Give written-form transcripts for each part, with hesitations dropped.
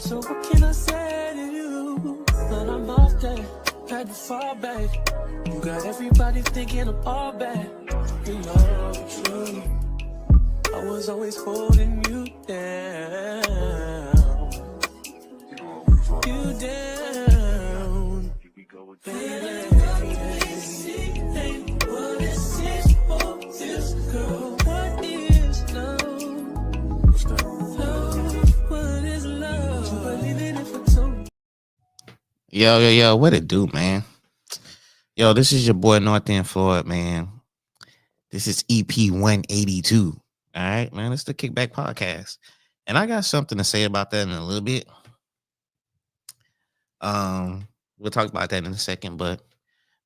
So what can I say to you? But I'm off that, had to fall back. You got everybody thinking I'm all bad. You know the truth. I was always holding you down. You down. Baby. What is this for this girl? What is love? What is love? Believe it if it's so. Yo, what it do, man? Yo, this is your boy North End Floyd, man. This is EP 182. All right, man. It's the Kickback Podcast. And I got something to say about that in a little bit. We'll talk about that in a second, but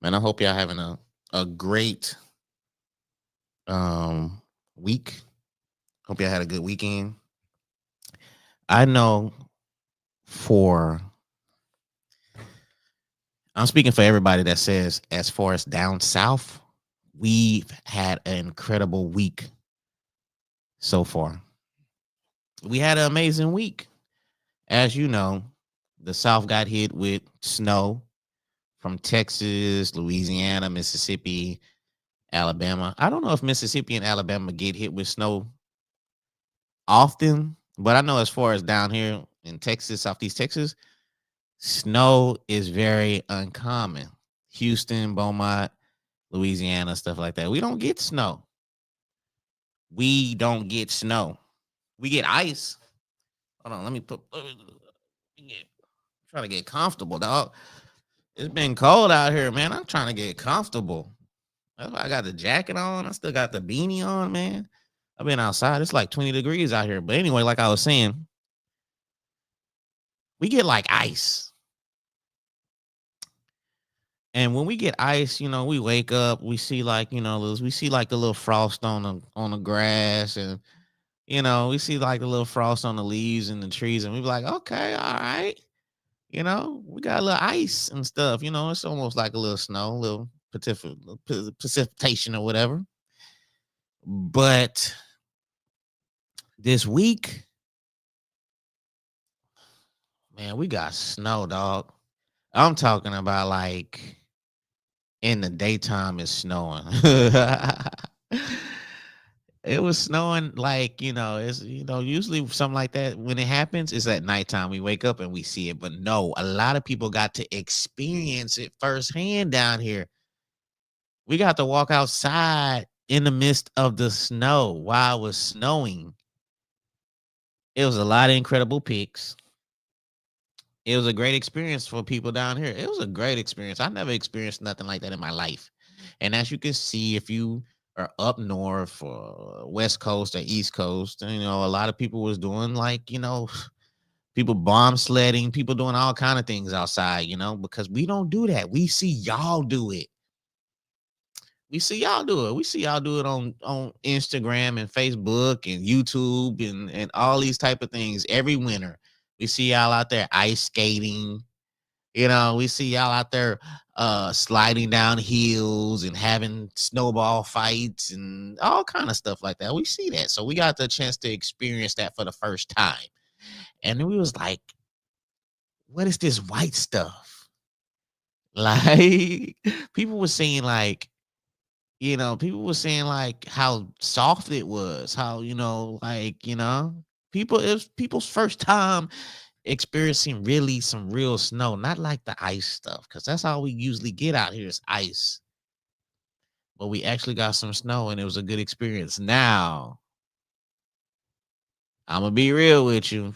man, I hope y'all having a great week. Hope y'all had a good weekend. I know I'm speaking for everybody that says, as far as down south, we've had an incredible week so far. We had an amazing week. As you know, the South got hit with snow from Texas, Louisiana, Mississippi, Alabama. I don't know if Mississippi and Alabama get hit with snow often, but I know as far as down here in Texas, Southeast Texas, snow is very uncommon. Houston, Beaumont, Louisiana, stuff like that. We don't get snow. We don't get snow. We get ice. Hold on, let me trying to get comfortable, dog. It's been cold out here, man. I'm trying to get comfortable. That's why I got the jacket on. I still got the beanie on, man. I've been outside. It's like 20 degrees out here. But anyway, like I was saying, we get like ice. And when we get ice, we wake up, we see like, we see like the little frost on the grass, and we see like the little frost on the leaves and the trees, and we be like, okay, all right. We got a little ice and stuff. It's almost like a little snow, a little precipitation or whatever. But this week, man, we got snow, dog. I'm talking about like in the daytime it's snowing. It was snowing like, it's, usually something like that. When it happens, it's at nighttime. We wake up and we see it. But no, a lot of people got to experience it firsthand down here. We got to walk outside in the midst of the snow while it was snowing. It was a lot of incredible pics. It was a great experience for people down here. It was a great experience. I never experienced nothing like that in my life. And as you can see, if you are up north or West Coast or East Coast, a lot of people was doing like, people bomb sledding, people doing all kind of things outside, because we don't do that. We see y'all do it. We see y'all do it. We see y'all do it on Instagram and Facebook and YouTube and all these type of things every winter. We see y'all out there ice skating. We see y'all out there sliding down hills and having snowball fights and all kind of stuff like that. We see that. So we got the chance to experience that for the first time. And then we was like, what is this white stuff? Like, people were saying like, people were saying like how soft it was, how, it was people's first time experiencing really some real snow, not like the ice stuff, because that's all we usually get out here is ice. But we actually got some snow and it was a good experience. Now, I'm gonna be real with you.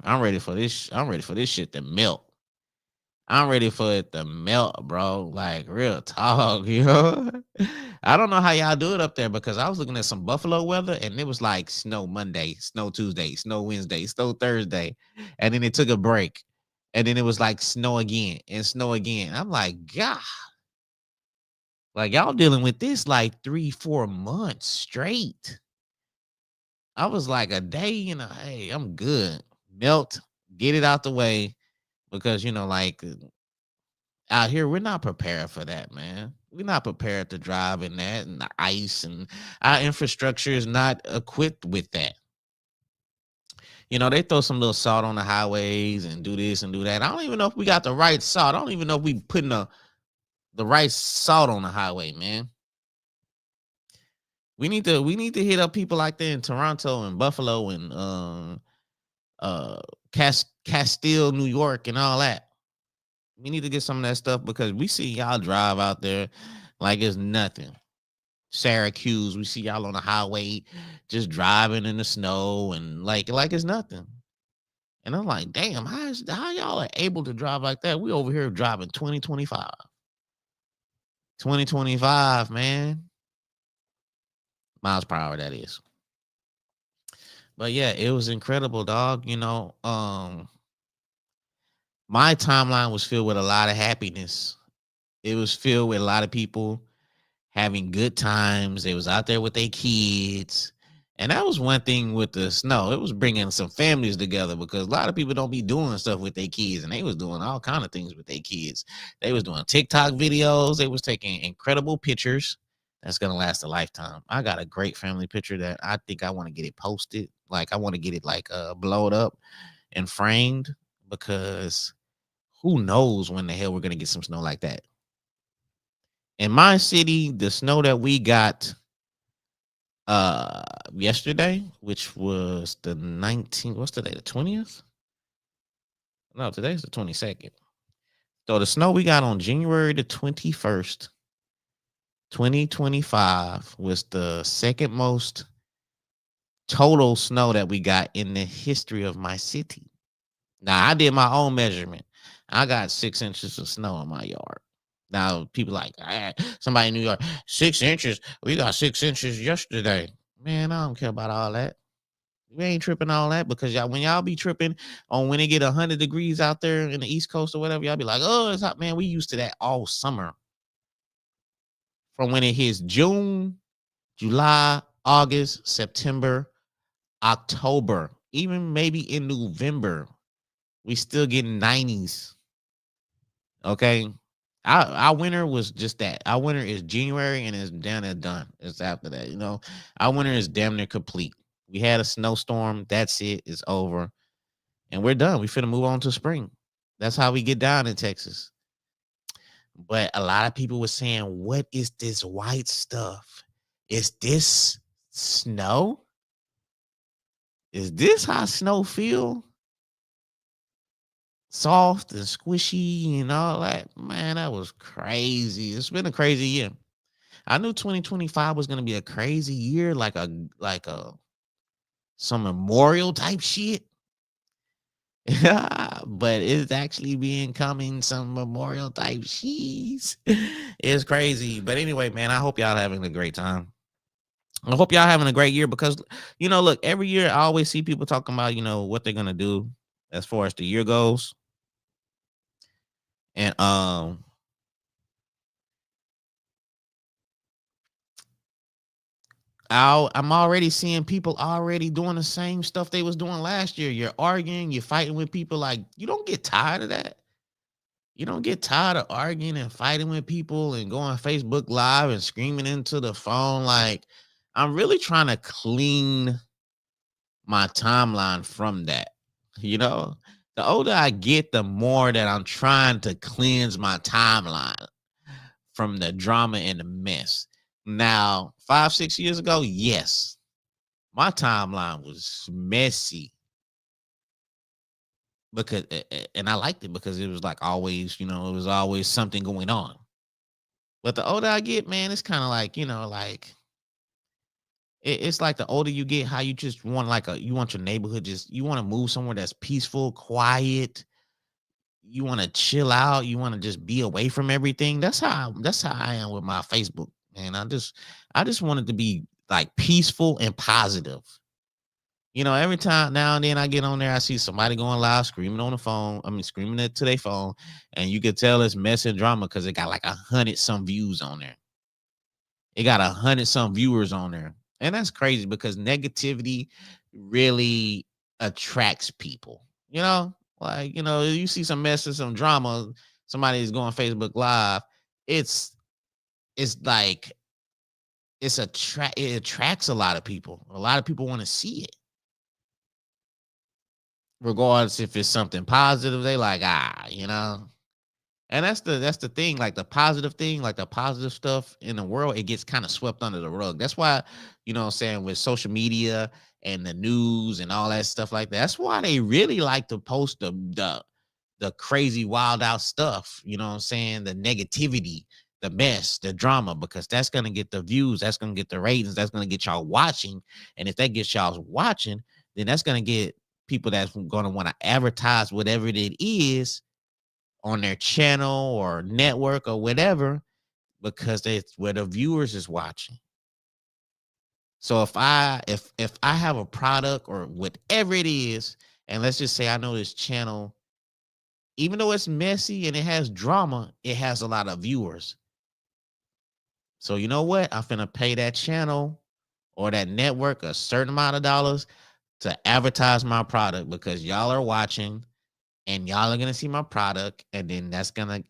I'm ready for this. I'm ready for this shit to melt. I'm ready for it to melt, bro. Like real talk, I don't know how y'all do it up there, because I was looking at some Buffalo weather and it was like snow Monday, snow Tuesday, snow Wednesday, snow Thursday. And then it took a break. And then it was like snow again and snow again. I'm like, God, like y'all dealing with this like 3-4 months straight. I was like a day, hey, I'm good. Melt, get it out the way. Because, like out here, we're not prepared for that, man. We're not prepared to drive in that and the ice, and our infrastructure is not equipped with that. You know, they throw some little salt on the highways and do this and do that. I don't even know if we got the right salt. I don't even know if we putting the right salt on the highway, man. We need to hit up people like that in Toronto and Buffalo and Castile, New York, and all that. We need to get some of that stuff because we see y'all drive out there like it's nothing. Syracuse, we see y'all on the highway just driving in the snow and like it's nothing. And I'm like, damn, how y'all are able to drive like that? We over here driving 2025. 2025, man. Miles per hour, that is. But yeah, it was incredible, dog. My timeline was filled with a lot of happiness. It was filled with a lot of people having good times. They was out there with their kids. And that was one thing with the snow. It was bringing some families together because a lot of people don't be doing stuff with their kids, and they was doing all kind of things with their kids. They was doing TikTok videos. They was taking incredible pictures that's gonna last a lifetime. I got a great family picture that I think I want to get it posted. Like I want to get it like blowed up and framed because who knows when the hell we're gonna get some snow like that. In my city, the snow that we got yesterday, which was the 19th, what's today, the 20th? No, today's the 22nd. So the snow we got on January the 21st, 2025 was the second most total snow that we got in the history of my city. Now I did my own measurement. I got 6 inches of snow in my yard. Now people like somebody in New York, 6 inches. We got 6 inches yesterday. Man, I don't care about all that. We ain't tripping all that because when y'all be tripping on when it get 100 degrees out there in the East Coast or whatever, y'all be like, oh, it's hot, man. We used to that all summer. From when it hits June, July, August, September, October, even maybe in November, we still getting 90s. Okay. Our winter was just that. Our winter is January and it's down and done. It's after that, Our winter is damn near complete. We had a snowstorm. That's it. It's over. And we're done. We finna move on to spring. That's how we get down in Texas. But a lot of people were saying, what is this white stuff? Is this snow? Is this how snow feel? Soft and squishy and all that. Man, that was crazy. It's been a crazy year. I knew 2025 was gonna be a crazy year, like a some memorial type shit. But it's actually becoming some memorial type shit. It's crazy. But anyway, man, I hope y'all having a great time. I hope y'all having a great year because look, every year I always see people talking about, what they're gonna do as far as the year goes. And I'm already seeing people already doing the same stuff they was doing last year. You're arguing, you're fighting with people. Like, you don't get tired of that. You don't get tired of arguing and fighting with people and going Facebook Live and screaming into the phone. Like, I'm really trying to clean my timeline from that. The older I get, the more that I'm trying to cleanse my timeline from the drama and the mess. Now, 5-6 years ago, yes, my timeline was messy because, and I liked it because it was like always, it was always something going on. But the older I get, man, it's kind of like, it's like the older you get, how you just want you want your neighborhood, you want to move somewhere that's peaceful, quiet. You want to chill out. You want to just be away from everything. That's how I am with my Facebook. And I just want it to be like peaceful and positive. Every time now and then I get on there, I see somebody going live, screaming on the phone. I mean, screaming it to their phone. And you could tell it's mess and drama because it got like 100 some views on there. It got 100 some viewers on there. And that's crazy because negativity really attracts people, Like, you see some mess and some drama, somebody is going Facebook Live. It's like it attracts a lot of people. A lot of people want to see it. regardless if it's something positive, they like, you know. And that's the thing, like the positive thing, like the positive stuff in the world, it gets kind of swept under the rug. That's why, you know what I'm saying, with social media and the news and all that stuff like that, that's why they really like to post the crazy wild out stuff, you know what I'm saying? The negativity, the mess, the drama, because that's gonna get the views, that's gonna get the ratings, that's gonna get y'all watching. And if that gets y'all watching, then that's gonna get people that's gonna want to advertise whatever it is on their channel or network or whatever, because it's where the viewers is watching. So if I have a product or whatever it is, and let's just say I know this channel, even though it's messy and it has drama, it has a lot of viewers. So you know what? I'm finna pay that channel or that network a certain amount of dollars to advertise my product, because y'all are watching and y'all are gonna see my product, and then that's gonna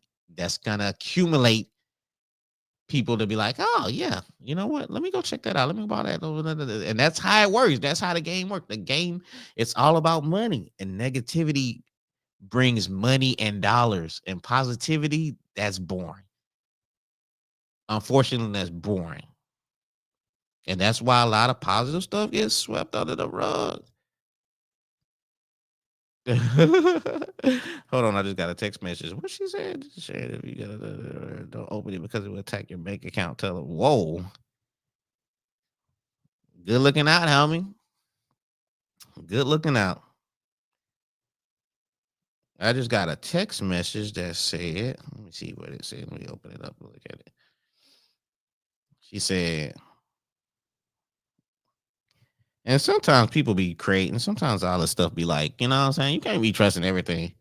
accumulate people to be like, oh yeah, you know what? Let me go check that out. Let me buy that. And that's how it works. That's how the game works. The game, it's all about money, and negativity brings money and dollars, and positivity, that's boring. Unfortunately, that's boring. And that's why a lot of positive stuff gets swept under the rug. Hold on, I just got a text message. What she said? She said if you gotta don't open it because it will attack your bank account. Tell her, whoa. Good looking out, homie. Good looking out. I just got a text message that said, let me see what it said. Let me open it up and look at it. She said, and sometimes people be creating, sometimes all this stuff be like, you know what I'm saying? You can't be trusting everything.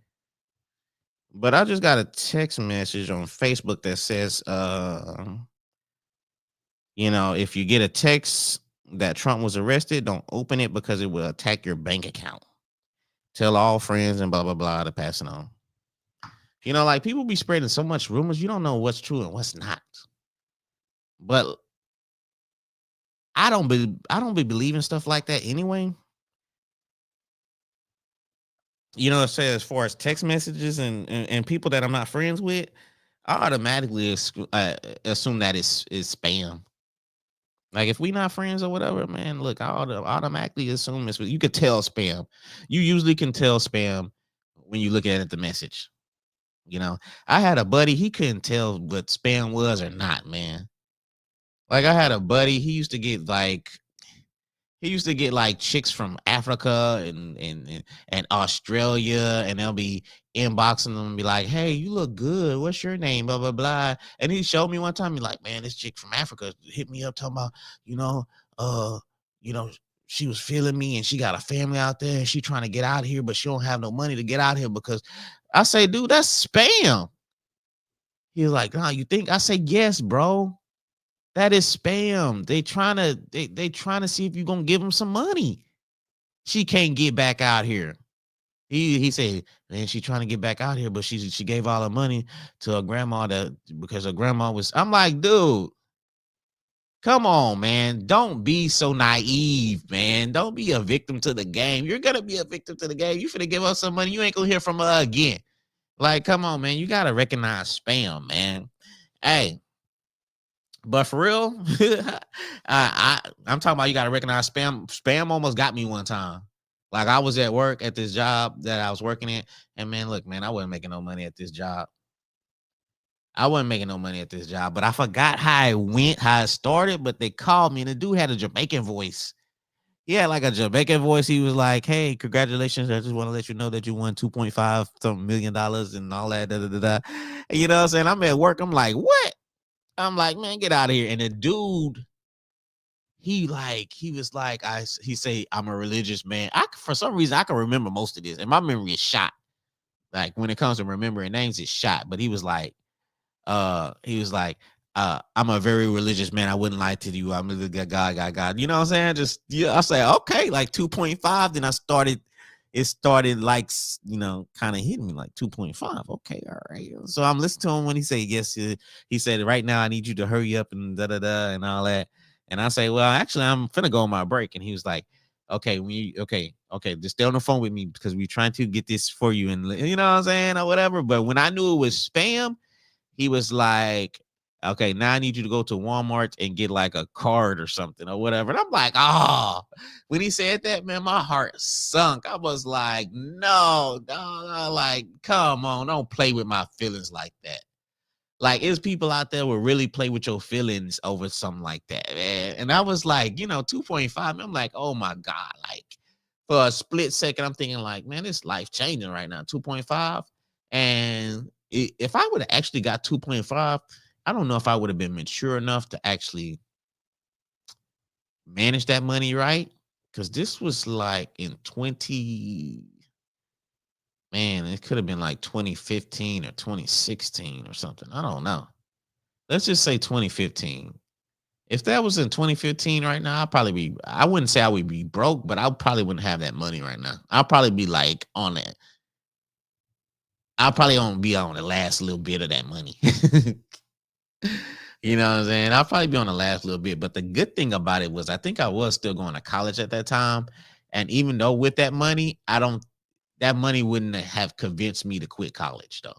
But I just got a text message on Facebook that says, you know, if you get a text that Trump was arrested, don't open it because it will attack your bank account. Tell all friends and blah, blah, blah to pass it on. You know, like people be spreading so much rumors, you don't know what's true and what's not. But I don't be believing stuff like that anyway. You know, say as far as text messages and people that I'm not friends with, I automatically assume that is spam. Like if we not friends or whatever, man, look, I automatically assume it's. You could tell spam. You usually can tell spam when you look at the message. You know, I had a buddy, he couldn't tell what spam was or not, man. Like I had a buddy, he used to get like chicks from Africa and Australia, and they'll be inboxing them and be like, "Hey, you look good. What's your name?" Blah blah blah. And he showed me one time. He like, "Man, this chick from Africa hit me up talking about, you know, uh, you know, she was feeling me and she got a family out there and she trying to get out of here, but she don't have no money to get out of here because." I say, "Dude, that's spam." He was like, "Nah, you think?" I say, "Yes, bro. That is spam. They trying to see if you're gonna give them some money. She can't get back out here." He said, "Man, she trying to get back out here, but she gave all her money to her grandma because her grandma was." I'm like, dude, come on, man. Don't be so naive, man. Don't be a victim to the game. You're gonna be a victim to the game. You finna give us some money. You ain't gonna hear from her again. Like, come on, man. You gotta recognize spam, man. Hey. But for real, I'm talking about you got to recognize spam. Spam almost got me one time. Like I was at work at this job that I was working at, and man, look, man, I wasn't making no money at this job. But I forgot how it went, how it started. But they called me, and the dude had a Jamaican voice. He had like a Jamaican voice. He was like, "Hey, congratulations! I just want to let you know that you won $2.5 million and all that." Da, da, da, da. You know what I'm saying? I'm at work. I'm like, what? I'm like, man, get out of here. And the dude, he say, "I'm a religious man." For some reason, I can remember most of this, and my memory is shot. Like when it comes to remembering names, it's shot. But he was like, "I'm a very religious man. I wouldn't lie to you. I'm a God. You know what I'm saying? Just I say, okay, like 2.5. Then it started like, you know, kind of hitting me like 2.5. Okay, all right. So I'm listening to him when he said, yes, he said, right now I need you to hurry up and da da da and all that. And I say, well, actually, I'm finna go on my break. And he was like, okay, okay, just stay on the phone with me because we're trying to get this for you, and you know what I'm saying, or whatever. But when I knew it was spam, he was like, okay, now I need you to go to Walmart and get like a card or something or whatever. And I'm like, oh, when he said that, man, my heart sunk. I was like, no, no, like, come on, don't play with my feelings like that. Like, it's people out there will really play with your feelings over something like that, man. And I was like, 2.5. I'm like, oh my God. Like, for a split second, I'm thinking, like, man, it's life changing right now. 2.5. And if I would have actually got 2.5, I don't know if I would have been mature enough to actually manage that money right. Because this was like in 20, man, it could have been like 2015 or 2016 or something. I don't know. Let's just say 2015. If that was in 2015 right now, I wouldn't say I would be broke, but I probably wouldn't have that money right now. I'll probably be like on that. I'll probably only be on the last little bit of that money. You know what I'm saying? I'll probably be on the last little bit. But the good thing about it was I think I was still going to college at that time. And even though with that money, that money wouldn't have convinced me to quit college though.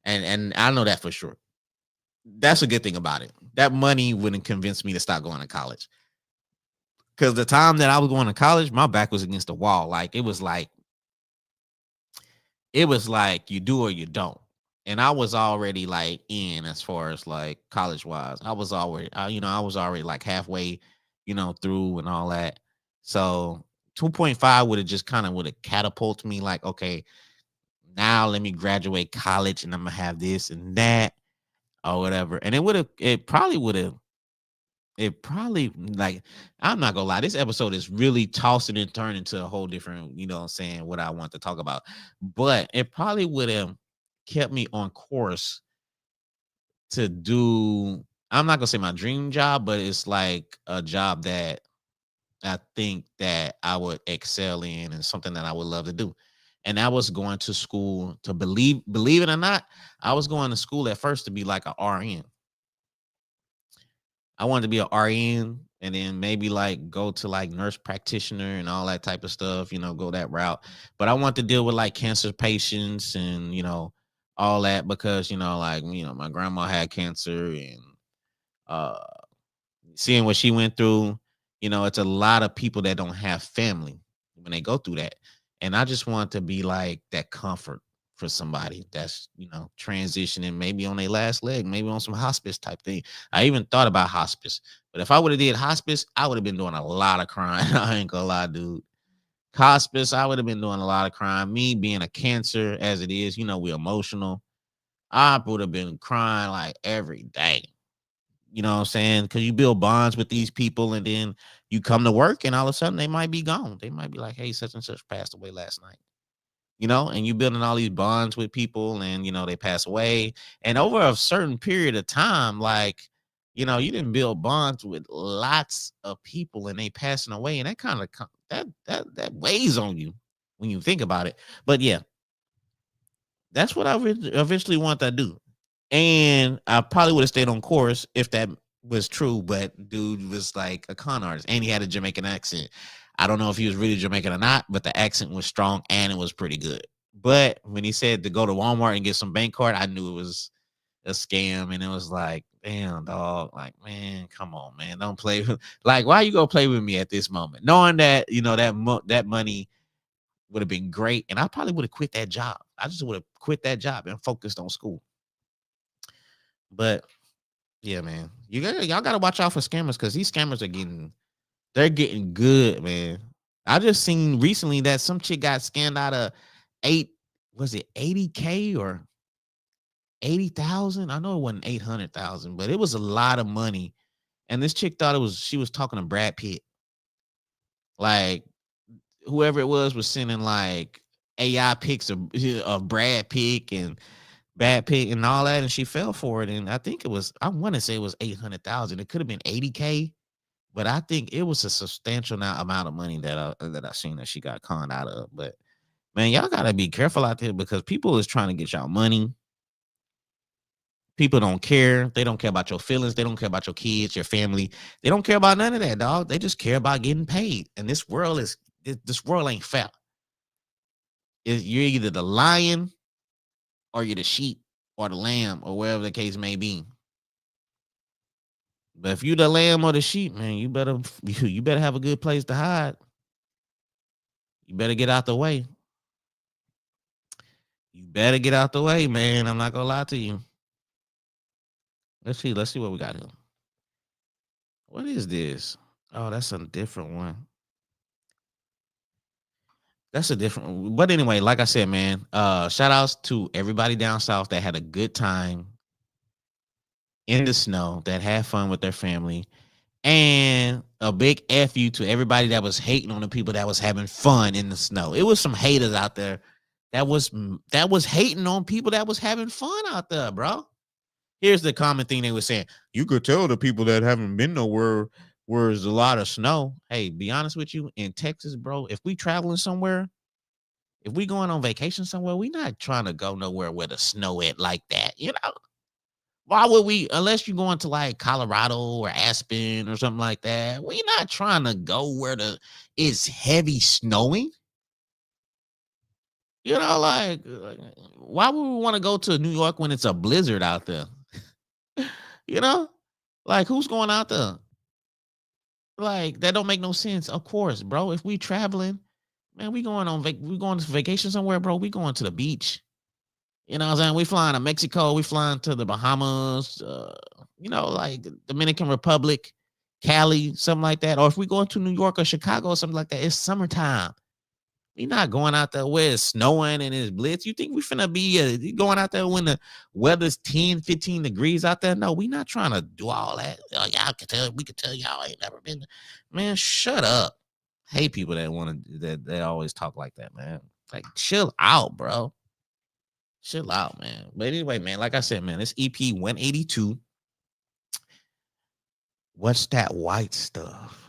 And I know that for sure. That's a good thing about it. That money wouldn't convince me to stop going to college. Because the time that I was going to college, my back was against the wall. Like it was like you do or you don't. And I was already like in as far as like college wise. I was already like halfway, through and all that. So 2.5 would have just kind of would have catapulted me like, okay, now let me graduate college and I'm gonna have this and that or whatever. And it probably like, I'm not gonna lie, this episode is really tossing and turning to a whole different, what I'm saying, what I want to talk about. But it probably would have kept me on course to do, I'm not gonna say my dream job, but it's like a job that I think that I would excel in and something that I would love to do. And I was going to school to believe it or not, I was going to school at first to be like a RN. I wanted to be a RN and then maybe like go to like nurse practitioner and all that type of stuff, go that route. But I want to deal with like cancer patients and, all that because, my grandma had cancer and uh seeing what she went through, it's a lot of people that don't have family when they go through that. And I just want to be like that comfort for somebody that's, transitioning maybe on their last leg, maybe on some hospice type thing. I even thought about hospice, but if I would have did hospice, I would have been doing a lot of crime. I ain't gonna lie, dude. Hospice, I would have been doing a lot of crime. Me being a cancer as it is, we're emotional. I would have been crying like every day. You know what I'm saying? Because you build bonds with these people and then you come to work and all of a sudden they might be gone. They might be like, hey, such and such passed away last night. And you building all these bonds with people and, they pass away. And over a certain period of time, like, you didn't build bonds with lots of people and they passing away. And that kind of, that weighs on you when you think about it. But yeah, that's what I eventually want to do. And I probably would have stayed on course if that was true. But dude was like a con artist and he had a Jamaican accent. I don't know if he was really Jamaican or not, but the accent was strong and it was pretty good. But when he said to go to Walmart and get some bank card, I knew it was a scam. And it was like, damn, dog. Like, man, come on, man. Don't play with, like, why you gonna play with me at this moment? Knowing that, that money would have been great. And I probably would have quit that job. I just would have quit that job and focused on school. But yeah, man, y'all gotta watch out for scammers because these scammers they're getting good, man. I just seen recently that some chick got scammed out of 80K or 80,000? I know it wasn't 800,000, but it was a lot of money. And this chick thought she was talking to Brad Pitt. Like whoever it was sending like AI pics of Brad Pitt and Bad Pitt and all that, and she fell for it. And I think I want to say it was 800,000. It could have been 80K. But I think it was a substantial amount of money that I seen that she got conned out of. But man, y'all gotta be careful out there because people is trying to get y'all money. People don't care. They don't care about your feelings. They don't care about your kids, your family. They don't care about none of that, dog. They just care about getting paid. And this world ain't fair. You're either the lion or you're the sheep or the lamb or wherever the case may be. But if you the lamb or the sheep, man, you better have a good place to hide. You better get out the way. You better get out the way, man. I'm not gonna lie to you. Let's see what we got here. What is this? Oh, that's a different one. That's a different one. But anyway, like I said, man, shout outs to everybody down south that had a good time in the snow, that had fun with their family. And a big F you to everybody that was hating on the people that was having fun in the snow. It was some haters out there that was hating on people that was having fun out there, bro. Here's the common thing they were saying. You could tell the people that haven't been nowhere where there's a lot of snow. Hey, be honest with you, in Texas, bro, if we traveling somewhere, if we going on vacation somewhere, we not trying to go nowhere where the snow at like that, you know? Why would we, unless you're going to like Colorado or Aspen or something like that, we not trying to go where it's heavy snowing. You know, like why would we want to go to New York when it's a blizzard out there? You know, like who's going out there? Like that don't make no sense. Of course, bro. If we traveling, man, we going on we going to vacation somewhere, bro. We going to the beach. You know what I'm saying? We flying to Mexico. We flying to the Bahamas. You know, like Dominican Republic, Cali, something like that. Or if we going to New York or Chicago or something like that, it's summertime. We not going out there where it's snowing and it's blitz. You think we finna be going out there when the weather's 10, 15 degrees out there? No, we not trying to do all that. Y'all can tell, we can tell y'all ain't never been. Man, shut up. Hate people that want to, that they always talk like that, man. Like, chill out, bro. Chill out, man. But anyway, man, like I said, man, this EP 182. What's that white stuff?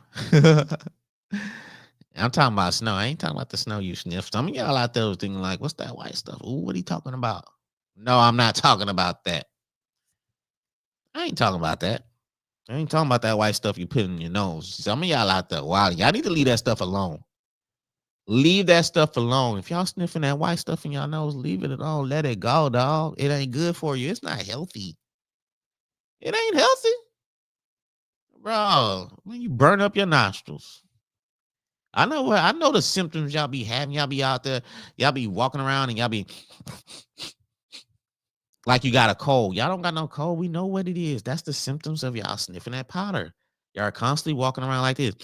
I'm talking about snow. I ain't talking about the snow you sniffed. Some of y'all out there was thinking like, what's that white stuff? Ooh, what are you talking about? No, I'm not talking about that. I ain't talking about that. I ain't talking about that white stuff you put in your nose. Some of y'all out there, wow, y'all need to leave that stuff alone. Leave that stuff alone. If y'all sniffing that white stuff in y'all nose, leave it alone. Let it go, dog. It ain't good for you. It's not healthy. It ain't healthy. Bro, when you burn up your nostrils. I know the symptoms y'all be having. Y'all be out there, y'all be walking around and y'all be like you got a cold. Y'all don't got no cold. We know what it is. That's the symptoms of y'all sniffing that powder. Y'all are constantly walking around like this.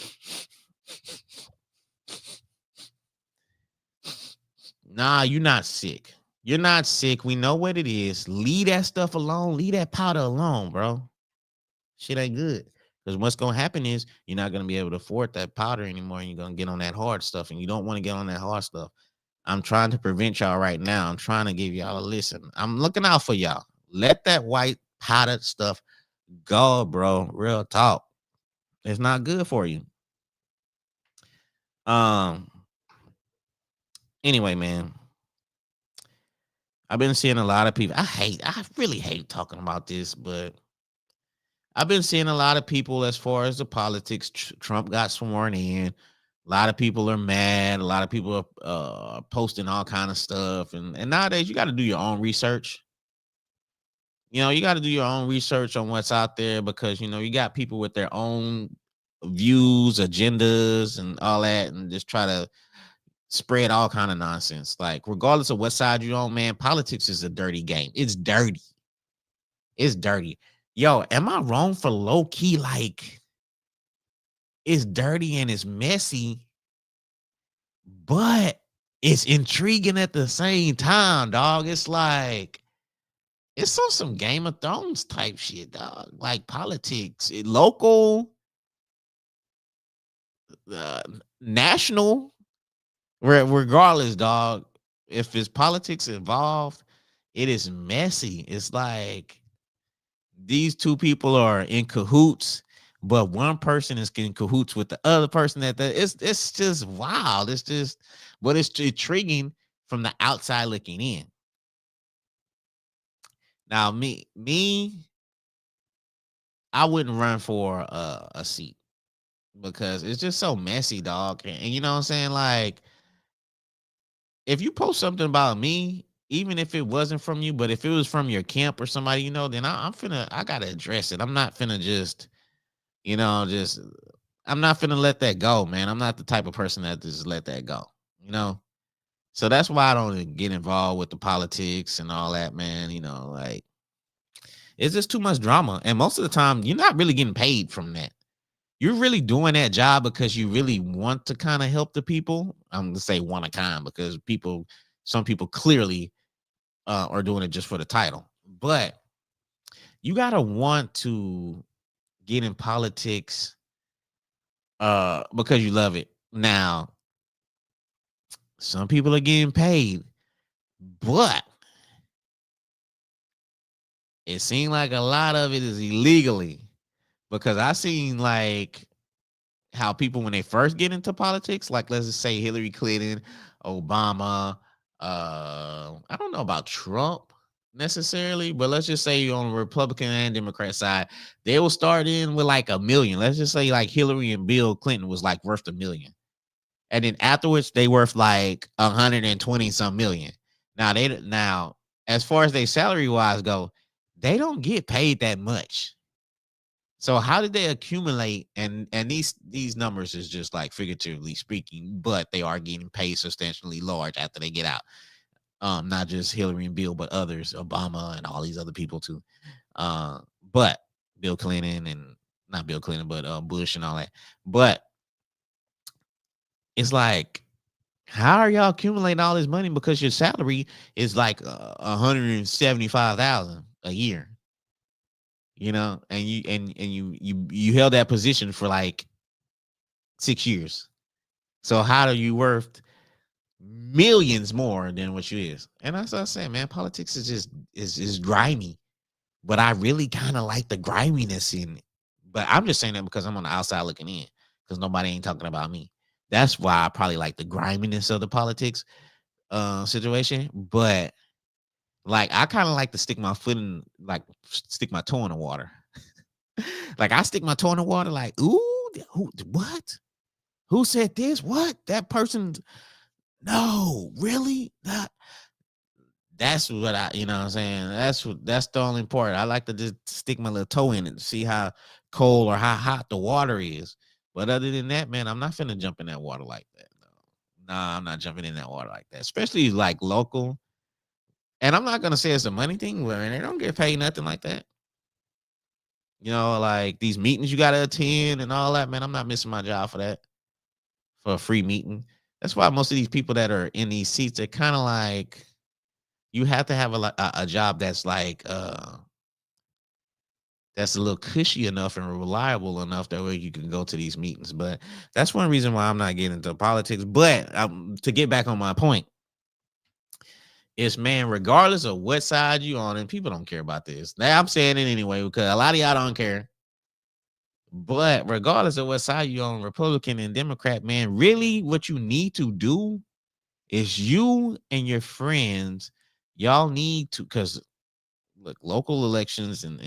Nah, you're not sick. You're not sick. We know what it is. Leave that stuff alone. Leave that powder alone, bro. Shit ain't good. Because what's going to happen is you're not going to be able to afford that powder anymore. And you're going to get on that hard stuff. And you don't want to get on that hard stuff. I'm trying to prevent y'all right now. I'm trying to give y'all a listen. I'm looking out for y'all. Let that white powdered stuff go, bro. Real talk. It's not good for you. Anyway, man. I've been seeing a lot of people. I really hate talking about this, but I've been seeing a lot of people as far as the politics. Trump got sworn in. A lot of people are mad. A lot of people are posting all kind of stuff. And nowadays, you got to do your own research. You know, you got to do your own research on what's out there because, you know, you got people with their own views, agendas, and all that, and just try to spread all kind of nonsense. Like, regardless of what side you're on, man, politics is a dirty game. It's dirty. It's dirty. Yo, am I wrong for low key? Like, it's dirty and it's messy, but it's intriguing at the same time, dog. It's like, it's on some Game of Thrones type shit, dog. Like politics, local, national, regardless, dog. If it's politics involved, it is messy. It's like these two people are in cahoots, but one person is in cahoots with the other person. It's just wild. It's just, but it's intriguing from the outside looking in. Now, I wouldn't run for a seat because it's just so messy, dog. And you know what I'm saying? Like, if you post something about me, even if it wasn't from you, but if it was from your camp or somebody you know, then I gotta address it. I'm not finna just, just I'm not finna let that go, man. I'm not the type of person that just let that go, you know. So that's why I don't get involved with the politics and all that, man. Like, it's just too much drama, and most of the time, you're not really getting paid from that. You're really doing that job because you really want to kind of help the people. I'm gonna say one of kind because some people clearly are doing it just for the title. But you gotta want to get in politics because you love it. Now, some people are getting paid, but it seemed like a lot of it is illegally because I seen like how people when they first get into politics, like let's just say Hillary Clinton, Obama, I don't know about Trump necessarily, but let's just say on the Republican and Democrat side, they will start in with like a million. Let's just say like Hillary and Bill Clinton was like worth a million. And then afterwards they worth like 120 some million. Now as far as they salary wise go, they don't get paid that much. So how did they accumulate? And these numbers is just like figuratively speaking, but they are getting paid substantially large after they get out. Not just Hillary and Bill, but others, Obama and all these other people too. But Bill Clinton and not Bill Clinton, but Bush and all that. But it's like, how are y'all accumulating all this money? Because your salary is like 175,000 a year. And you held that position for like 6 years. So how are you worth millions more than what you is? And that's what I'm saying, man. Politics is just is grimy, but I really kind of like the griminess in it. But I'm just saying that because I'm on the outside looking in, because nobody ain't talking about me. That's why I probably like the griminess of the politics situation. But like, I kind of like to stick my foot in, like stick my toe in the water. Like, I stick my toe in the water, like, ooh, what? Who said this? What? That person? No, really? That's what you know what I'm saying? That's the only part. I like to just stick my little toe in it and see how cold or how hot the water is. But other than that, man, I'm not finna jump in that water like that. No. Nah, I'm not jumping in that water like that. Especially like local. And I'm not gonna say it's a money thing, but they don't get paid nothing like that. Like these meetings you gotta attend and all that, man. I'm not missing my job for that. For a free meeting. That's why most of these people that are in these seats are kind of like, you have to have a job that's like that's a little cushy enough and reliable enough that way you can go to these meetings. But that's one reason why I'm not getting into politics. But to get back on my point, is, man, regardless of what side you on, and people don't care about this. Now I'm saying it anyway because a lot of y'all don't care. But regardless of what side you on, Republican and Democrat, man, really what you need to do is you and your friends, y'all need to, because look, local elections and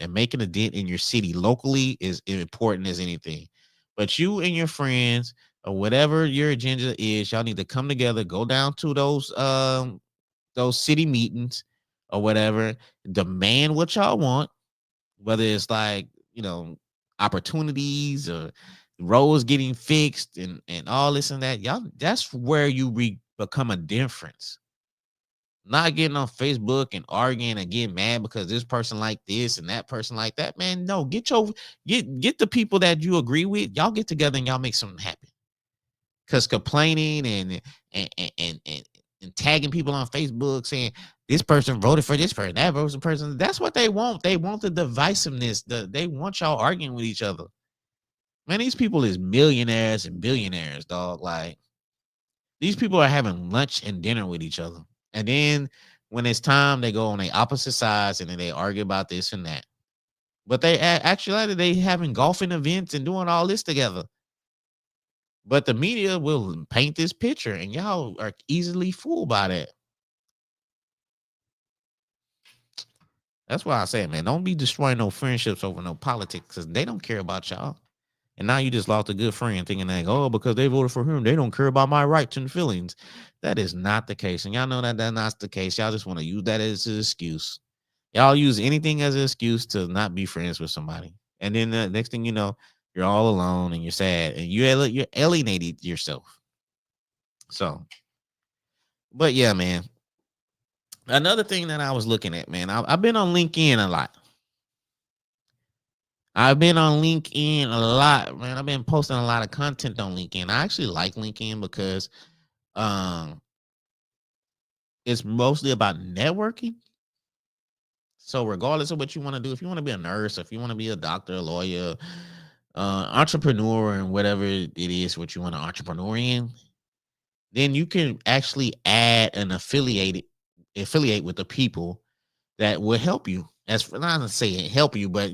making a dent in your city locally is important as anything. But you and your friends or whatever your agenda is, y'all need to come together, go down to those city meetings or whatever, demand what y'all want, whether it's like, opportunities or roads getting fixed and all this and that. Y'all, that's where you become a difference. Not getting on Facebook and arguing and getting mad because this person like this and that person like that. Man, no, get the people that you agree with. Y'all get together and y'all make something happen. Because complaining and tagging people on Facebook saying this person voted for this person, that voted for person, that's what they want. They want the divisiveness. They want y'all arguing with each other. Man, these people is millionaires and billionaires, dog. Like, these people are having lunch and dinner with each other. And then when it's time, they go on the opposite sides and then they argue about this and that. But they having golfing events and doing all this together. But the media will paint this picture and y'all are easily fooled by that. That's why I say, man, don't be destroying no friendships over no politics because they don't care about y'all. And now you just lost a good friend thinking that, oh, because they voted for him, they don't care about my rights and feelings. That is not the case. And y'all know that that's not the case. Y'all just want to use that as an excuse. Y'all use anything as an excuse to not be friends with somebody. And then the next thing you know, you're all alone and you're sad and you're alienated yourself. So, but yeah, man. Another thing that I was looking at, man, I've been on LinkedIn a lot. I've been on LinkedIn a lot, man. I've been posting a lot of content on LinkedIn. I actually like LinkedIn because um it's mostly about networking. So regardless of what you want to do, if you want to be a nurse, if you want to be a doctor, a lawyer, entrepreneur, and whatever it is what you want to entrepreneur in, then you can actually add an affiliate with the people that will help you. As not to say help you, but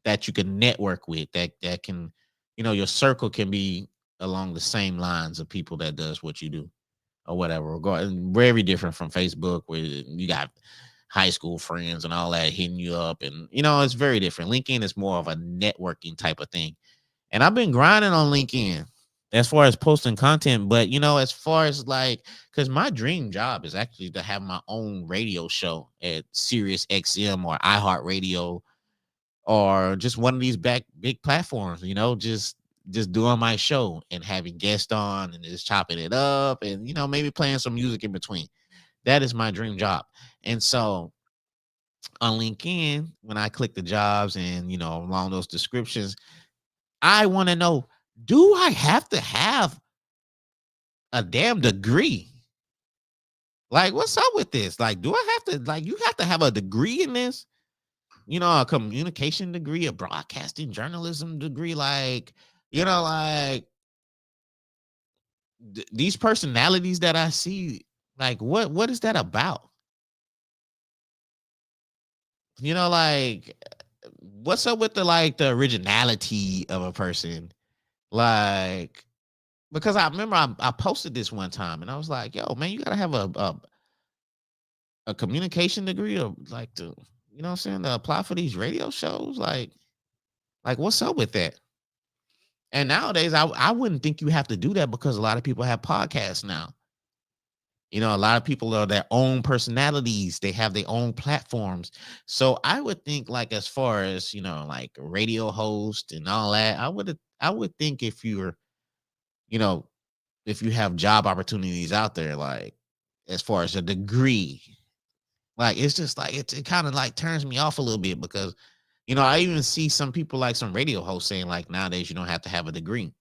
that you can network with, that can, your circle can be along the same lines of people that does what you do or whatever. Very different from Facebook, where you got high school friends and all that hitting you up, and it's very different. LinkedIn is more of a networking type of thing, and I've been grinding on LinkedIn as far as posting content. But as far as like, because my dream job is actually to have my own radio show at Sirius XM or iHeartRadio or just one of these big platforms, just doing my show and having guests on and just chopping it up and maybe playing some music in between. That is my dream job. And so on LinkedIn, when I click the jobs and along those descriptions, I want to know, do I have to have a damn degree? Like, what's up with this? Like, do I have to, like, you have to have a degree in this? A communication degree, a broadcasting journalism degree, like, like these personalities that I see, like, what is that about? Like, what's up with the originality of a person? Like, because I remember I posted this one time and I was like, yo, man, you gotta have a communication degree or like to, what I'm saying, to apply for these radio shows. Like what's up with that? And nowadays I wouldn't think you have to do that because a lot of people have podcasts now. A lot of people are their own personalities. They have their own platforms. So I would think, like, as far as, like a radio host and all that, I would think if you're, you know, if you have job opportunities out there, like as far as a degree, like it's just like it kind of like turns me off a little bit because, I even see some people like some radio hosts saying like nowadays you don't have to have a degree.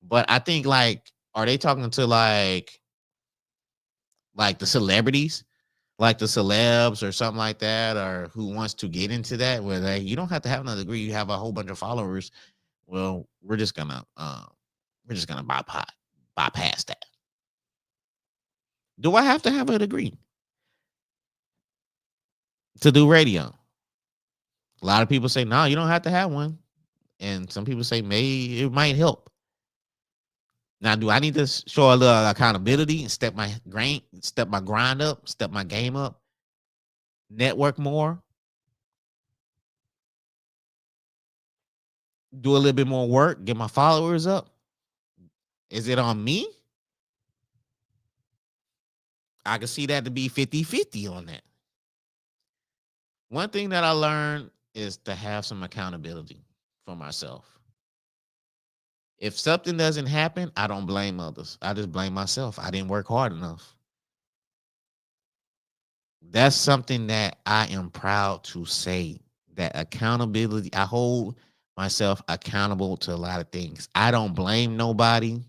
But I think like, are they talking to like the celebrities, like the celebs or something like that, or who wants to get into that where you don't have to have another degree, you have a whole bunch of followers. Well, we're just gonna bypass that. Do I have to have a degree to do radio? A lot of people say no, you don't have to have one, and some people say maybe it might help. Now, do I need to show a little accountability and step my grind up, step my game up, network more, do a little bit more work, get my followers up? Is it on me? I can see that to be 50-50 on that. One thing that I learned is to have some accountability for myself. If something doesn't happen, I don't blame others. I just blame myself. I didn't work hard enough. That's something that I am proud to say, that accountability, I hold myself accountable to a lot of things. I don't blame nobody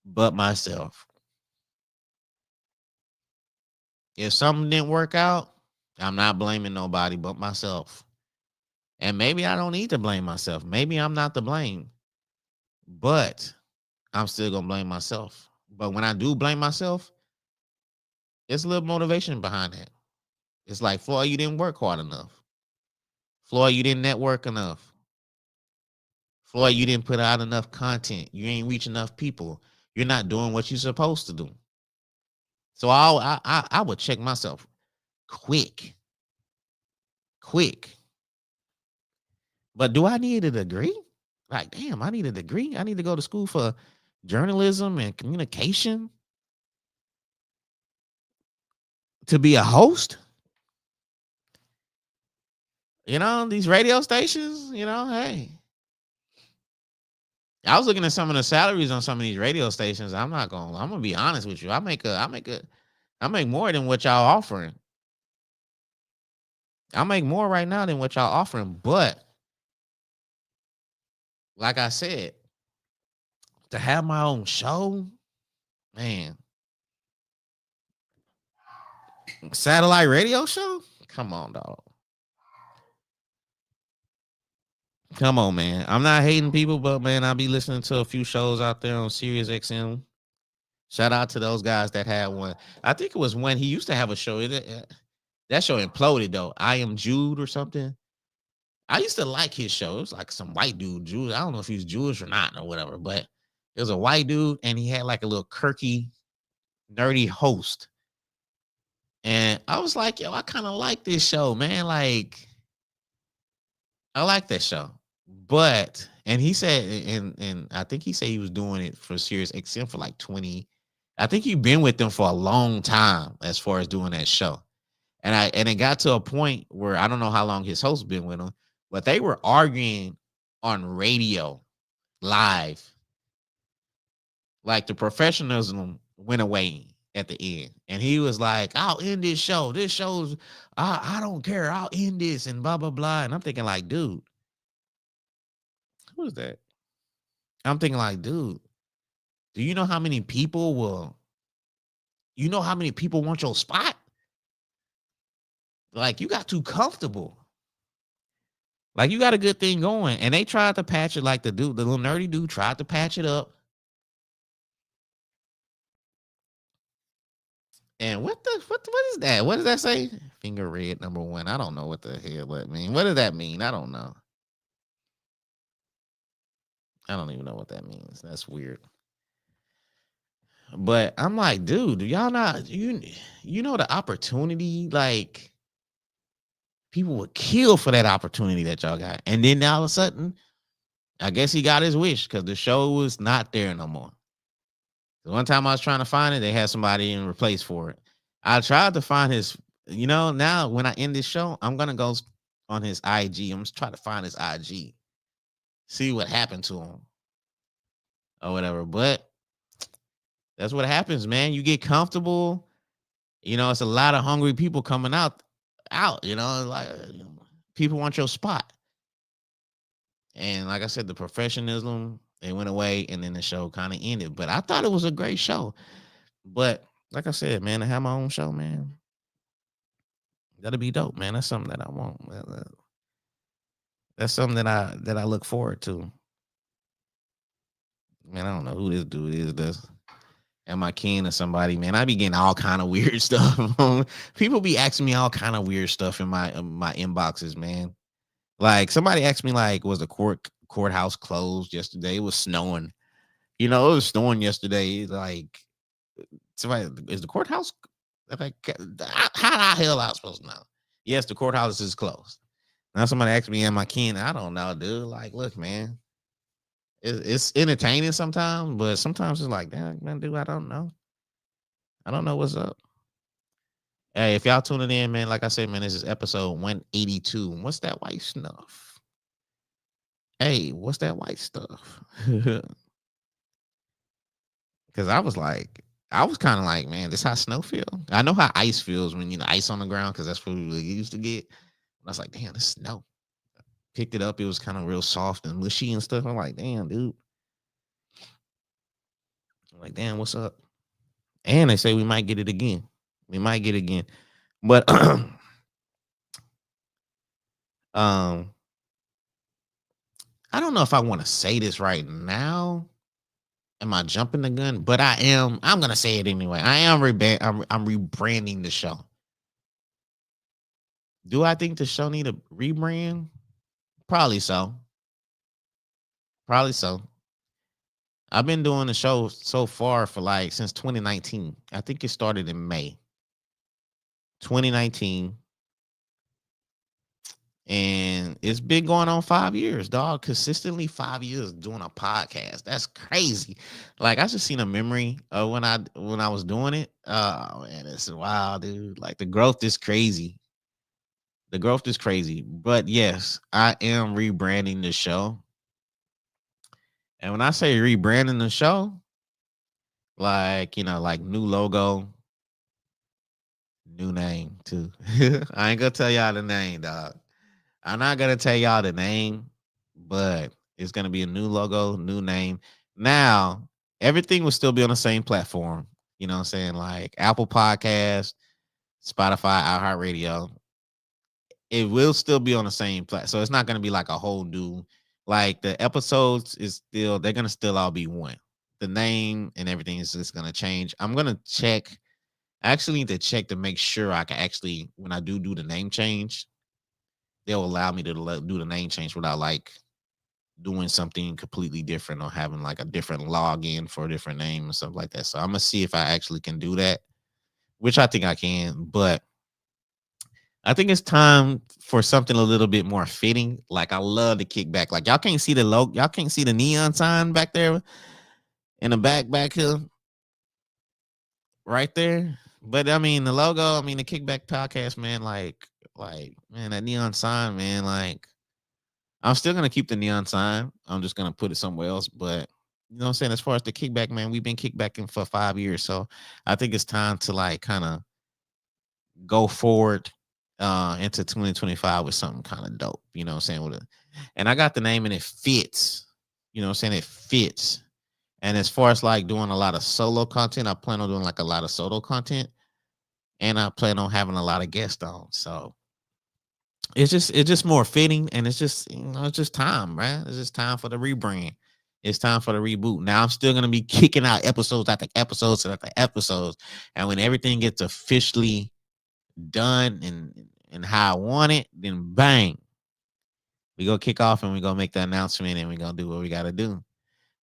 but myself. If something didn't work out, I'm not blaming nobody but myself. And maybe I don't need to blame myself. Maybe I'm not to blame, but I'm still going to blame myself. But when I do blame myself, it's a little motivation behind that. It's like, Floyd, you didn't work hard enough. Floyd, you didn't network enough. Floyd, you didn't put out enough content. You ain't reach enough people. You're not doing what you're supposed to do. So I would check myself quick. quick. But do I need a degree? Like, damn, I need a degree. I need to go to school for journalism and communication to be a host. You know, these radio stations, you know, hey. I was looking at some of the salaries on some of these radio stations. I'm gonna be honest with you. I make more than what y'all offering. I make more right now than what y'all offering. But like I said, to have my own show, man, satellite radio show? Come on, dog. Come on, man. I'm not hating people, but man, I be listening to a few shows out there on Sirius XM. Shout out to those guys that had one. I think it was when he used to have a show. That show imploded though. I Am Jude or something. I used to like his show. It was like some white dude, Jewish. I don't know if he's Jewish or not or whatever, but it was a white dude and he had like a little quirky, nerdy host. And I was like, yo, I kind of like this show, man. Like, I like that show. But and he said, and I think he said he was doing it for Sirius XM for like 20. I think he'd been with them for a long time as far as doing that show. And it got to a point where I don't know how long his host been with him, but they were arguing on radio live. Like the professionalism went away at the end. And he was like, I'll end this show. This show's I don't care. I'll end this and blah, blah, blah. And I'm thinking like, dude, who is that? I'm thinking like, dude, do you know how many people want your spot? Like, you got too comfortable. Like, you got a good thing going. And they tried to patch it, like the little nerdy dude tried to patch it up. And what is that? What does that say? Finger red #1. I don't know what the hell that mean. What does that mean? I don't know. I don't even know what that means. That's weird. But I'm like, dude, do y'all not you know the opportunity? Like, people would kill for that opportunity that y'all got. And then all of a sudden, I guess he got his wish because the show was not there no more. The one time I was trying to find it, they had somebody in replace for it. I tried to find his, now when I end this show, I'm going to go on his IG. I'm going to try to find his IG, see what happened to him or whatever. But that's what happens, man. You get comfortable. It's a lot of hungry people coming out, like people want your spot. And like I said, the professionalism, they went away and then the show kind of ended. But I thought it was a great show. But like I said, man, to have my own show, man, that'll be dope, man. That's something that I want. That's something that I look forward to. Man, I don't know who this dude is. Am I kin or somebody, man? I be getting all kind of weird stuff. People be asking me all kind of weird stuff in my inboxes, man. Like somebody asked me, like, was the courthouse closed yesterday? It was snowing. It was snowing yesterday. Like, somebody, is the courthouse? Like, how the hell I supposed to know? Yes, the courthouse is closed. Now somebody asked me, am I kin? I don't know, dude. Like, look, man, it's entertaining sometimes, but sometimes it's like, damn, man, dude, I don't know. I don't know what's up. Hey, if y'all tuning in, man, like I said, man, this is episode 182. What's that white stuff? Hey, what's that white stuff? Because I was kind of like, man, this how snow feel. I know how ice feels when, ice on the ground, because that's what we really used to get. And I was like, damn, this snow. Picked it up. It was kind of real soft and mushy and stuff. I'm like, damn, dude. I'm like, damn, what's up? And they say we might get it again. But I don't know if I want to say this right now. Am I jumping the gun? But I am. I'm gonna say it anyway. I'm rebranding the show. Do I think the show need a rebrand? Probably so. I've been doing the show so far for since 2019. I think it started in May 2019. And it's been going on 5 years, dog. Consistently 5 years doing a podcast. That's crazy. Like I just seen a memory of when I was doing it. Oh man, it's wild, dude. Like the growth is crazy. The growth is crazy. But yes, I am rebranding the show. And when I say rebranding the show, like like new logo, new name too. I ain't gonna tell y'all the name, dog. I'm not gonna tell y'all the name, but it's gonna be a new logo, new name. Now, everything will still be on the same platform. You know what I'm saying? Like Apple Podcast, Spotify, iHeartRadio. It will still be on the same platform. So it's not gonna be like a whole new like the episodes is still they're gonna still all be one. The name and everything is just gonna change. I'm gonna check. I actually need to check to make sure I can actually when I do the name change, they'll allow me to do the name change without like doing something completely different or having like a different login for a different name and stuff like that. So I'm gonna see if I actually can do that, which I think I can. But I think it's time for something a little bit more fitting. Like I love the kickback. Like y'all can't see the logo, y'all can't see the neon sign back there in the back here, right there. But I mean the logo, I mean the kickback podcast, man. Like man, that neon sign, man. Like I'm still gonna keep the neon sign. I'm just gonna put it somewhere else. But you know what I'm saying? As far as the kickback, man, we've been kickbacking for 5 years. So I think it's time to like kind of go forward into 2025 with something kind of dope. You know what I'm saying? And I got the name and it fits. You know what I'm saying? It fits. And as far as like doing a lot of solo content, I plan on doing like a lot of solo content. And I plan on having a lot of guests on. So it's just more fitting and it's just it's just time, right? It's just time for the rebrand. It's time for the reboot. Now I'm still gonna be kicking out episodes after episodes after episodes. And when everything gets officially done and how I want it, then bang. We go kick off and we gonna make the announcement and we gonna do what we gotta do.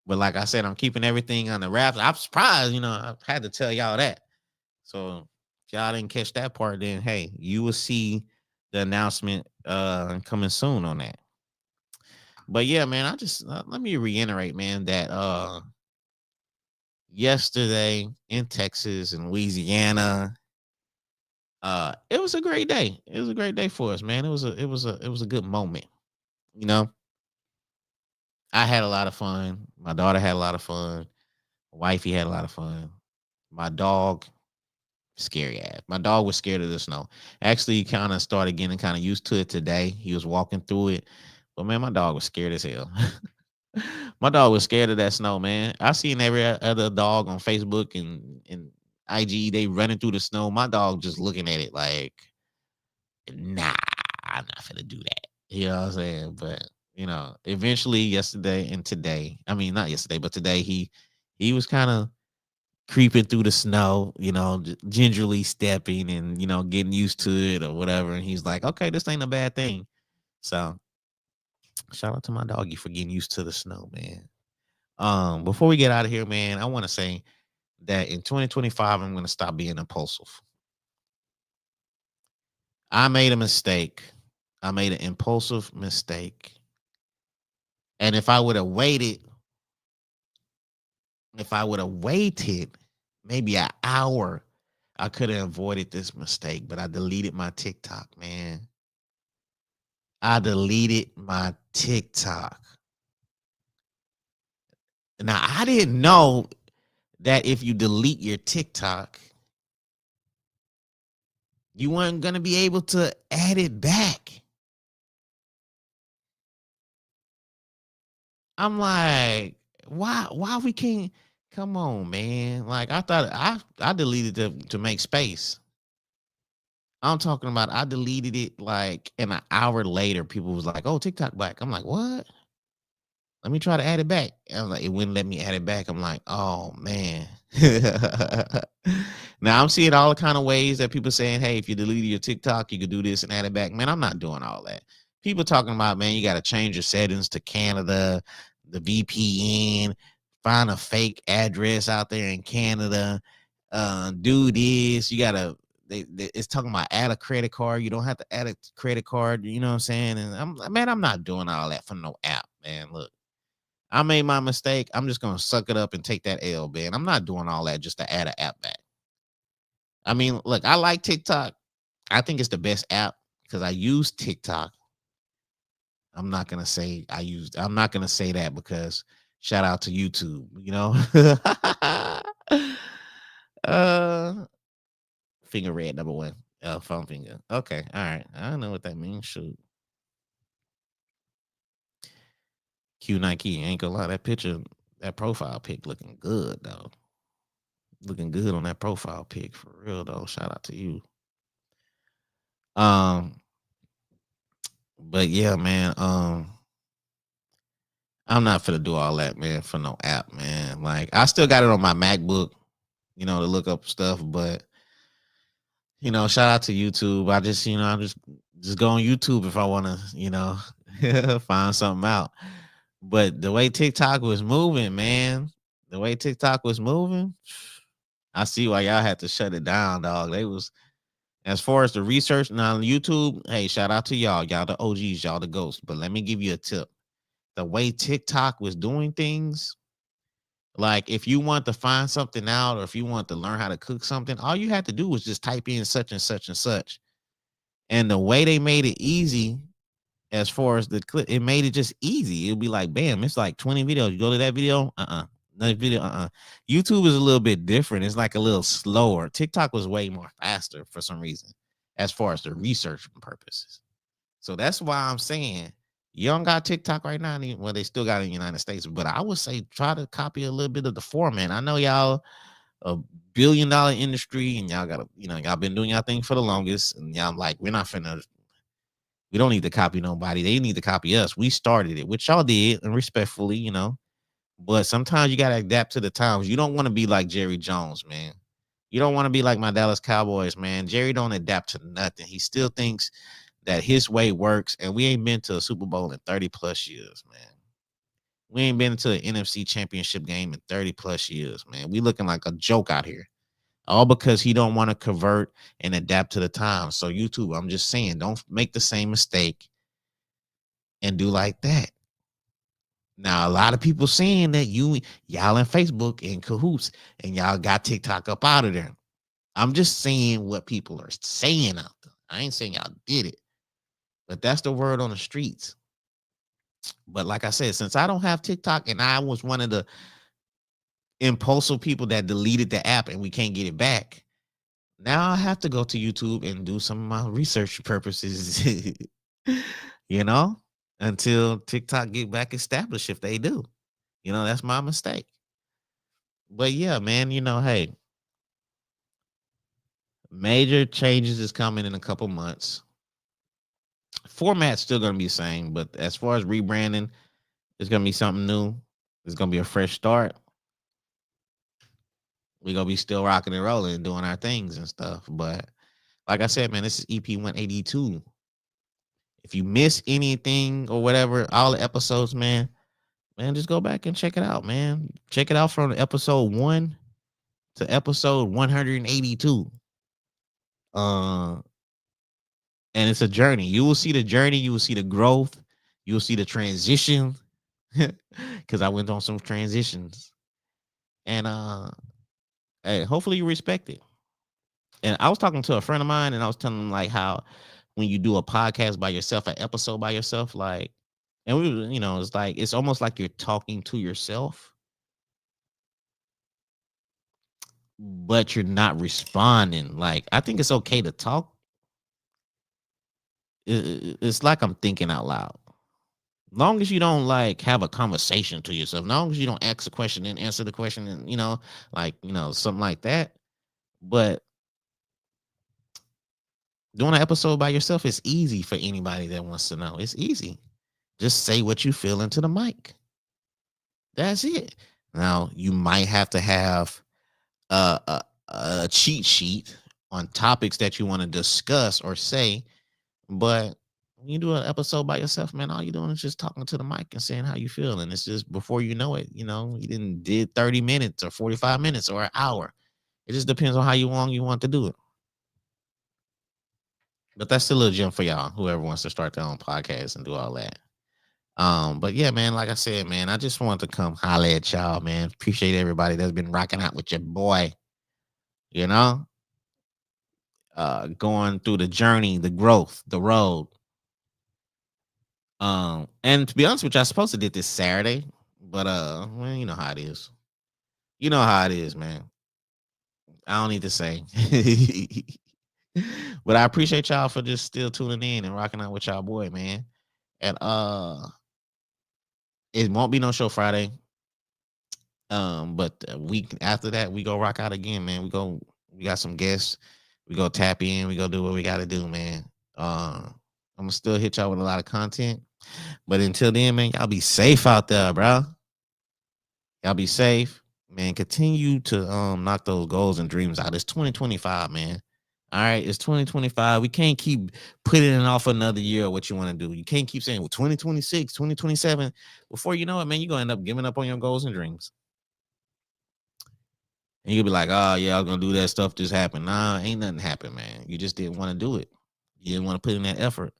But like I said, I'm keeping everything on the wraps. I'm surprised, I've had to tell y'all that. So if y'all didn't catch that part, then hey, you will see the announcement coming soon on that. But yeah, man, I just let me reiterate, man, that yesterday in Texas and Louisiana, it was a great day. It was a great day for us, man. It was a good moment. You know, I had a lot of fun. My daughter had a lot of fun. Wifey had a lot of fun. My dog, scary ass. My dog was scared of the snow. Actually, he kind of started getting kind of used to it today. He was walking through it. But man, my dog was scared as hell. My dog was scared of that snow, man. I seen every other dog on Facebook and IG, they running through the snow. My dog just looking at it like, nah, I'm not gonna do that. You know what I'm saying? But eventually yesterday and today, I mean not yesterday, but today he was kind of creeping through the snow, gingerly stepping and getting used to it or whatever. And he's like, okay, this ain't a bad thing. So shout out to my doggy for getting used to the snow, man. Before we get out of here, man, I want to say that in 2025, I'm going to stop being impulsive. I made a mistake. I made an impulsive mistake. And if I would have waited, maybe an hour, I could have avoided this mistake. But I deleted my TikTok, man. I deleted my TikTok. Now, I didn't know that if you delete your TikTok, you weren't going to be able to add it back. I'm like, why we can't? Come on, man. Like I thought I deleted to make space. I'm talking about I deleted it like and an hour later, people was like, oh, TikTok back. I'm like, what? Let me try to add it back. I was like, it wouldn't let me add it back. I'm like, oh man. Now I'm seeing all the kind of ways that people saying, hey, if you deleted your TikTok, you could do this and add it back. Man, I'm not doing all that. People talking about, man, you got to change your settings to Canada, the VPN, find a fake address out there in Canada, do this. You got to it's talking about add a credit card. You don't have to add a credit card. You know what I'm saying? And I'm not doing all that for no app, man. Look, I made my mistake. I'm just gonna suck it up and take that L, man. I'm not doing all that just to add an app back. I mean, look, I like TikTok. I think it's the best app because I use TikTok. I'm not gonna say I'm not gonna say that because shout out to YouTube, you know. uh Finger red number one. Phone finger. Okay, all right. I don't know what that means. Shoot. Q Nike. Ain't gonna lie, that picture, that profile pic looking good though. Looking good on that profile pic for real though. Shout out to you. Um, but yeah, man. I'm not finna do all that, man, for no app, man. Like I still got it on my MacBook, you know, to look up stuff, but you know, shout out to YouTube. I just, you know, I just go on YouTube if I want to, you know, find something out. But the way TikTok was moving, man, the way TikTok was moving, I see why y'all had to shut it down, dog. They was, as far as the research now on YouTube, hey, shout out to y'all. Y'all the OGs, y'all the ghosts. But let me give you a tip. The way TikTok was doing things, like if you want to find something out or if you want to learn how to cook something, all you had to do was just type in such and such and such. And the way they made it easy, as far as the clip, it made it just easy. It'll be like, bam, it's like 20 videos. You go to that video, another video, YouTube is a little bit different. It's like a little slower. TikTok was way more faster for some reason, as far as the research purposes. So that's why I'm saying you don't got TikTok right now. Well, they still got it in the United States, but I would say try to copy a little bit of the format. I know y'all a billion-dollar industry and y'all got you know, y'all been doing y'all thing for the longest. And y'all like, we don't need to copy nobody. They need to copy us. We started it, which y'all did, and respectfully, you know. But sometimes you gotta adapt to the times. You don't want to be like Jerry Jones, man. You don't want to be like my Dallas Cowboys, man. Jerry don't adapt to nothing. He still thinks that his way works, and we ain't been to a Super Bowl in 30 plus years, man. We ain't been to an NFC championship game in 30 plus years, man. We looking like a joke out here. All because he don't want to convert and adapt to the times. So YouTube, I'm just saying, don't make the same mistake and do like that. Now, a lot of people saying that y'all in Facebook in cahoots and y'all got TikTok up out of there. I'm just saying what people are saying out there. I ain't saying y'all did it, but that's the word on the streets. But like I said, since I don't have TikTok and I was one of the impulsive people that deleted the app and we can't get it back, now I have to go to YouTube and do some of my research purposes, you know, until TikTok get back established. If they do, you know, that's my mistake. But yeah, man, you know, hey, major changes is coming in a couple months. Format's still going to be the same, but as far as rebranding, it's going to be something new. It's going to be a fresh start. We're going to be still rocking and rolling and doing our things and stuff. But like I said, man, this is EP 182. If you miss anything or whatever, all the episodes, man, just go back and check it out, man. Check it out from episode 1 to episode 182. And it's a journey. You will see the journey. You will see the growth. You will see the transition. Because I went on some transitions. And hey, hopefully you respect it. And I was talking to a friend of mine, and I was telling him like how when you do a podcast by yourself, an episode by yourself, like, and we, you know, it's like it's almost like you're talking to yourself, but you're not responding. Like, I think it's okay to talk. It's like I'm thinking out loud. Long as you don't like have a conversation to yourself, long as you don't ask a question and answer the question, and you know, like, you know, something like that. But doing an episode by yourself is easy for anybody that wants to know. It's easy. Just say what you feel into the mic. That's it. Now you might have to have a cheat sheet on topics that you want to discuss or say, but when you do an episode by yourself, man, all you're doing is just talking to the mic and saying how you feel. And it's just before you know it, you know, you didn't did 30 minutes or 45 minutes or an hour. It just depends on how long you want to do it. But that's still a gem for y'all, whoever wants to start their own podcast and do all that. But yeah, man, like I said, man, I just wanted to come holler at y'all, man. Appreciate everybody that's been rocking out with your boy, you know, going through the journey, the growth, the road. And to be honest with you, I supposed to did this Saturday, but well, you know how it is. You know how it is, man. I don't need to say. But I appreciate y'all for just still tuning in and rocking out with y'all boy, man. And it won't be no show Friday. But the week after that, we go rock out again, man. We got some guests. We go tap in. We go do what we got to do, man. I'm gonna still hit y'all with a lot of content. But until then, man, y'all be safe out there, bro. Y'all be safe, man. Continue to knock those goals and dreams out. It's 2025, man. All right, it's 2025. We can't keep putting it off another year of what you want to do. You can't keep saying, well, 2026, 2027. Before you know it, man, you're going to end up giving up on your goals and dreams. And you'll be like, oh, yeah, I was going to do that stuff just happened. Nah, ain't nothing happened, man. You just didn't want to do it. You didn't want to put in that effort.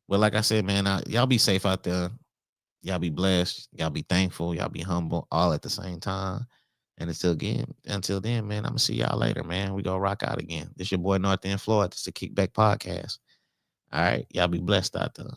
But like I said, man, y'all be safe out there. Y'all be blessed. Y'all be thankful. Y'all be humble all at the same time. And until then, man, I'm gonna see y'all later, man. We gonna rock out again. This your boy North End Floyd. This is the Kickback Podcast. All right. Y'all be blessed out there.